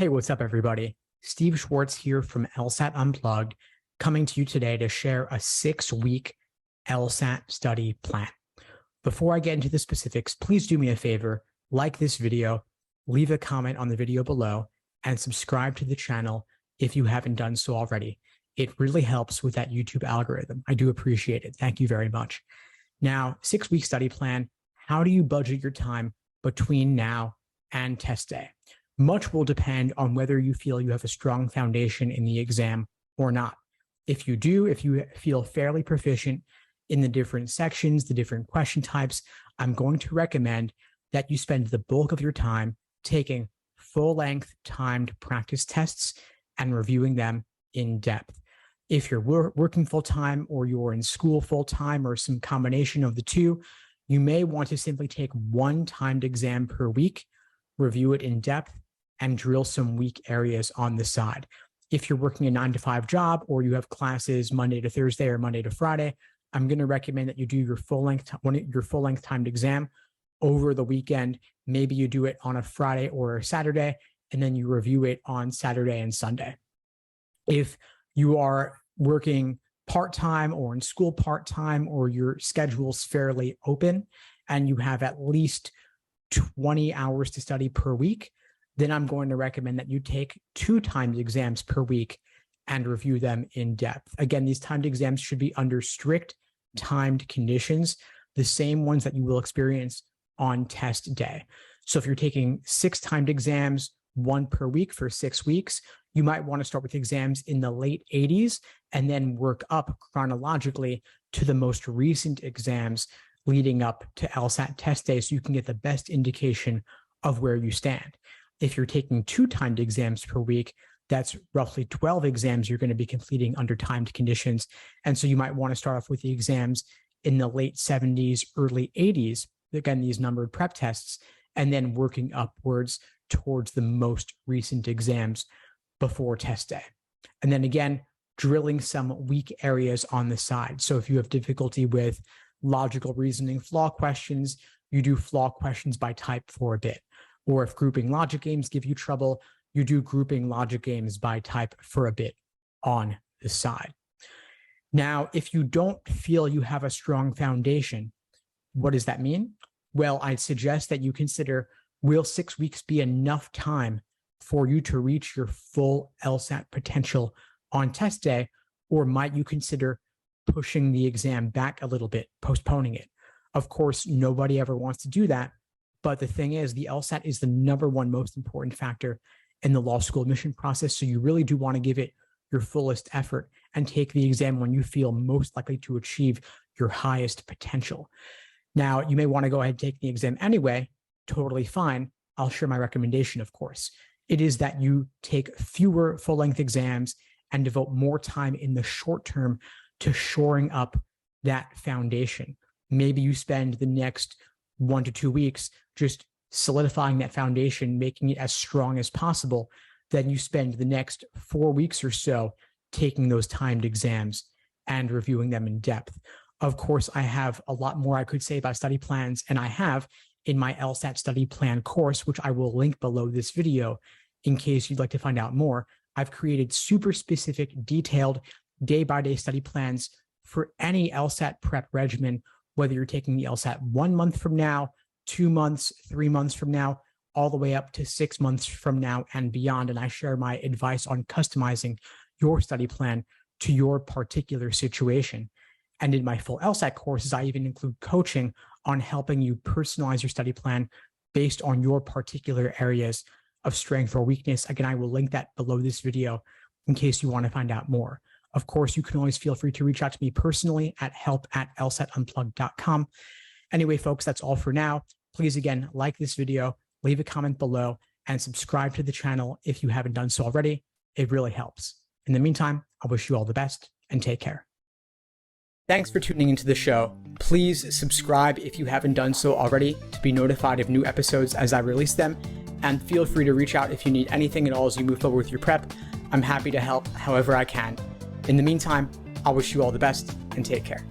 Hey, what's up, everybody? Steve Schwartz here from LSAT Unplugged, coming to you today to share a 6-week LSAT study plan. Before I get into the specifics, please do me a favor, like this video, leave a comment on the video below, and subscribe to the channel if you haven't done so already. It really helps with that YouTube algorithm. I do appreciate it. Thank you very much. Now, 6-week study plan, how do you budget your time between now and test day? Much will depend on whether you feel you have a strong foundation in the exam or not. If you do, if you feel fairly proficient in the different sections, the different question types, I'm going to recommend that you spend the bulk of your time taking full-length timed practice tests and reviewing them in depth. If you're working full-time or you're in school full-time or some combination of the two, you may want to simply take one timed exam per week, review it in depth, and drill some weak areas on the side. If you're working a 9-to-5 job or you have classes Monday to Thursday or Monday to Friday, I'm going to recommend that you do your full-length timed exam over the weekend. Maybe you do it on a Friday or a Saturday, and then you review it on Saturday and Sunday. If you are working part-time or in school part-time, or your schedule's fairly open and you have at least 20 hours to study per week, then I'm going to recommend that you take 2 timed exams per week and review them in depth. Again, these timed exams should be under strict timed conditions, the same ones that you will experience on test day. So if you're taking 6 timed exams, 1 per week for 6 weeks, you might want to start with exams in the late 80s and then work up chronologically to the most recent exams leading up to LSAT test day so you can get the best indication of where you stand. If you're taking 2 timed exams per week, that's roughly 12 exams you're going to be completing under timed conditions. And so you might want to start off with the exams in the late 70s, early 80s, again, these numbered prep tests, and then working upwards towards the most recent exams before test day. And then again, drilling some weak areas on the side. So if you have difficulty with logical reasoning flaw questions, you do flaw questions by type for a bit. Or if grouping logic games give you trouble, you do grouping logic games by type for a bit on the side. Now, if you don't feel you have a strong foundation, what does that mean? Well, I'd suggest that you consider, will 6 weeks be enough time for you to reach your full LSAT potential on test day, or might you consider pushing the exam back a little bit, postponing it? Of course, nobody ever wants to do that. But the thing is, the LSAT is the #1 most important factor in the law school admission process. So you really do want to give it your fullest effort and take the exam when you feel most likely to achieve your highest potential. Now, you may want to go ahead and take the exam anyway. Totally fine. I'll share my recommendation, of course. It is that you take fewer full-length exams and devote more time in the short term to shoring up that foundation. Maybe you spend the next 1 to 2 weeks just solidifying that foundation, making it as strong as possible. Then you spend the next 4 weeks or so taking those timed exams and reviewing them in depth. Of course, I have a lot more I could say about study plans, and I have in my LSAT study plan course, which I will link below this video in case you'd like to find out more. I've created super specific, detailed day-by-day study plans for any LSAT prep regimen, whether you're taking the LSAT 1 month from now, 2 months, 3 months from now, all the way up to 6 months from now and beyond. And I share my advice on customizing your study plan to your particular situation. And in my full LSAT courses, I even include coaching on helping you personalize your study plan based on your particular areas of strength or weakness. Again, I will link that below this video in case you want to find out more. Of course, you can always feel free to reach out to me personally at help@lsatunplugged.com. Anyway, folks, that's all for now. Please, again, like this video, leave a comment below, and subscribe to the channel if you haven't done so already. It really helps. In the meantime, I wish you all the best and take care. Thanks for tuning into the show. Please subscribe if you haven't done so already to be notified of new episodes as I release them. And feel free to reach out if you need anything at all as you move forward with your prep. I'm happy to help however I can. In the meantime, I wish you all the best and take care.